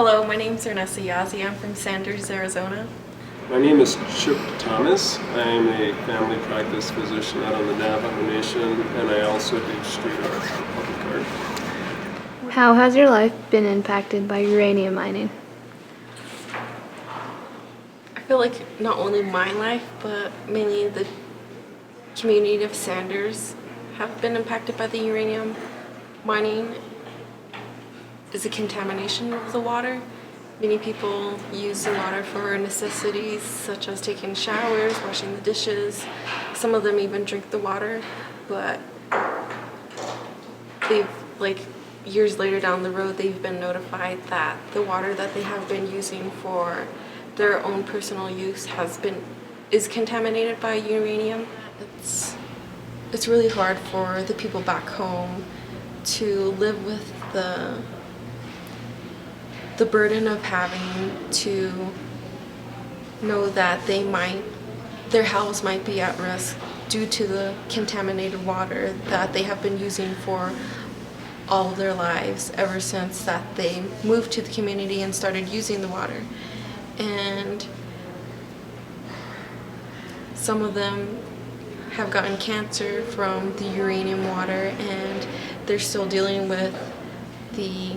Hello, my name's Ernesta Yazzie. I'm from Sanders, Arizona. My name is Chip Thomas. I am a family practice physician out on the Navajo Nation, and I also do street art, public art. How has your life been impacted by uranium mining? I feel like not only my life, but mainly the community of Sanders have been impacted by the uranium mining. Is the contamination of the water. Many people use the water for necessities such as taking showers, washing the dishes. Some of them even drink the water, but they've, years later down the road, they've been notified that the water that they have been using for their own personal use is contaminated by uranium. It's really hard for the people back home to live with the burden of having to know that their house might be at risk due to the contaminated water that they have been using for all of their lives ever since that they moved to the community and started using the water. And some of them have gotten cancer from the uranium water, and they're still dealing with the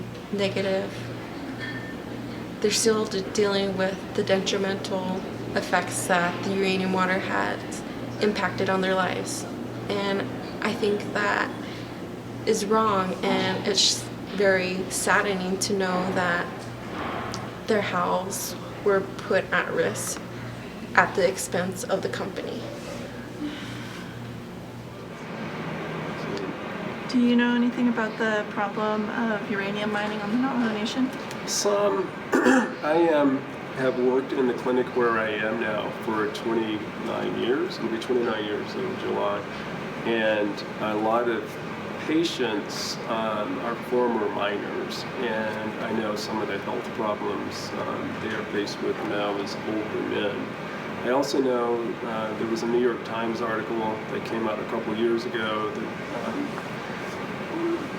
they're still dealing with the detrimental effects that the uranium water has impacted on their lives. And I think that is wrong, and it's very saddening to know that their house were put at risk at the expense of the company. Do you know anything about the problem of uranium mining on the Navajo Nation? Some. I have worked in the clinic where I am now for 29 years. It'll be 29 years in July. And a lot of patients are former miners, and I know some of the health problems they are faced with now as older men. I also know there was a New York Times article that came out a couple of years ago that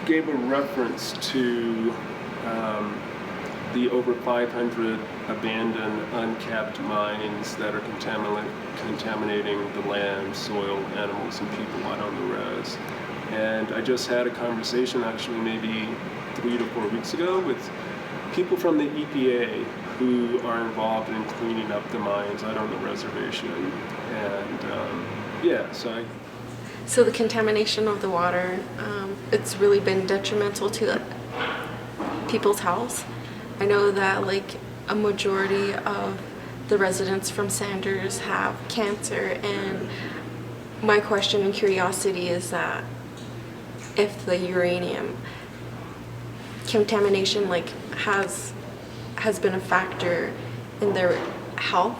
gave a reference to the over 500 abandoned, uncapped mines that are contaminating the land, soil, animals, and people out on the res. And I just had a conversation actually maybe 3 to 4 weeks ago with people from the EPA who are involved in cleaning up the mines out on the reservation. And So the contamination of the water, it's really been detrimental to people's health. I know that a majority of the residents from Sanders have cancer, and my question and curiosity is that if the uranium contamination has been a factor in their health.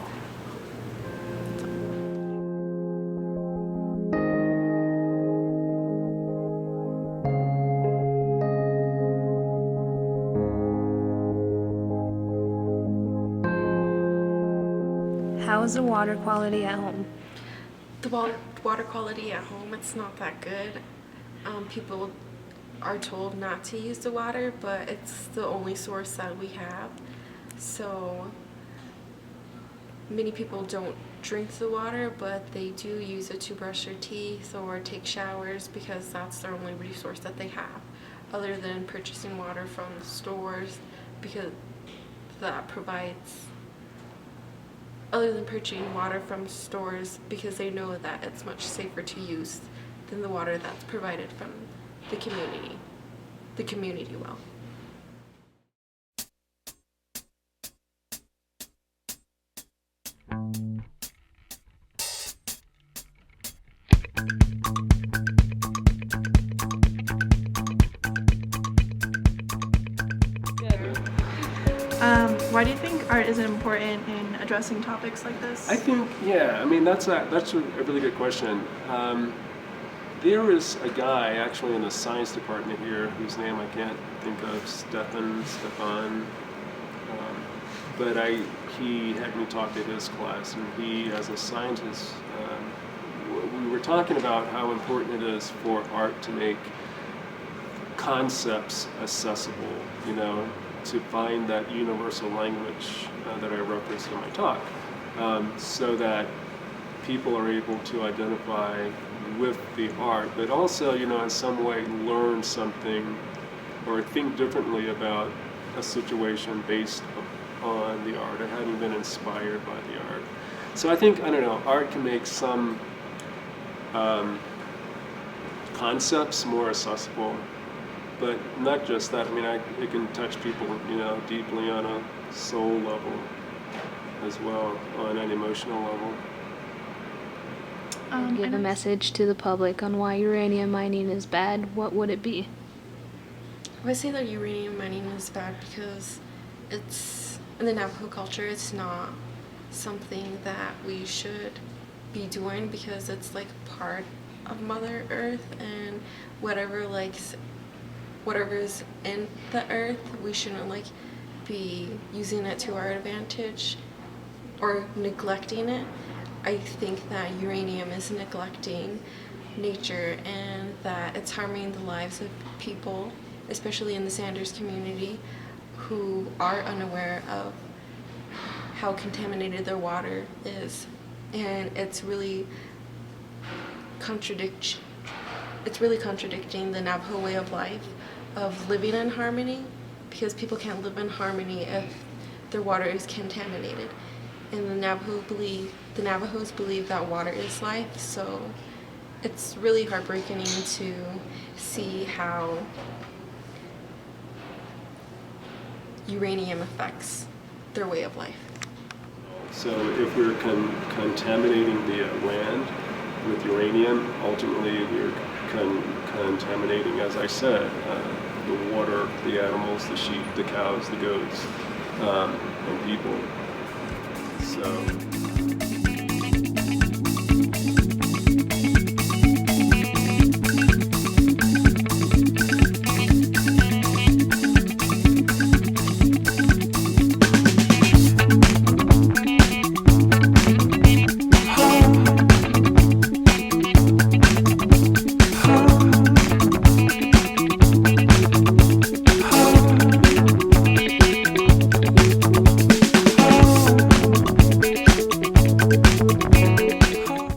How is the water quality at home? The water quality at home, it's not that good. People are told not to use the water, but it's the only source that we have. So many people don't drink the water, but they do use it to brush their teeth or take showers because that's their only resource that they have, other than purchasing water from the stores, because that provides other than purchasing water from stores because they know that it's much safer to use than the water that's provided from the community well. Why do you think art is important in addressing topics like this? I think, that's a really good question. There is a guy actually in the science department here whose name I can't think of, Stefan, but he had me talk to his class, and he, as a scientist, we were talking about how important it is for art to make concepts accessible, to find that universal language that I referenced in my talk, so that people are able to identify with the art, but also, in some way learn something or think differently about a situation based on the art, or having been inspired by the art. So I think, art can make some concepts more accessible, but not just that. It can touch people, deeply on a soul level as well, on an emotional level. Give a message to the public on why uranium mining is bad, what would it be? I would say that uranium mining is bad because it's, in the Navajo culture, it's not something that we should be doing, because it's like part of Mother Earth, and whatever's in the earth, we shouldn't be using it to our advantage or neglecting it. I think that uranium is neglecting nature, and that it's harming the lives of people, especially in the Sanders community, who are unaware of how contaminated their water is. And it's really contradicting the Navajo way of life of living in harmony, because people can't live in harmony if their water is contaminated. And the Navajos believe that water is life, so it's really heartbreaking to see how uranium affects their way of life. So if we're contaminating the land with uranium, ultimately we're contaminating, as I said, the water, the animals, the sheep, the cows, the goats, and people. So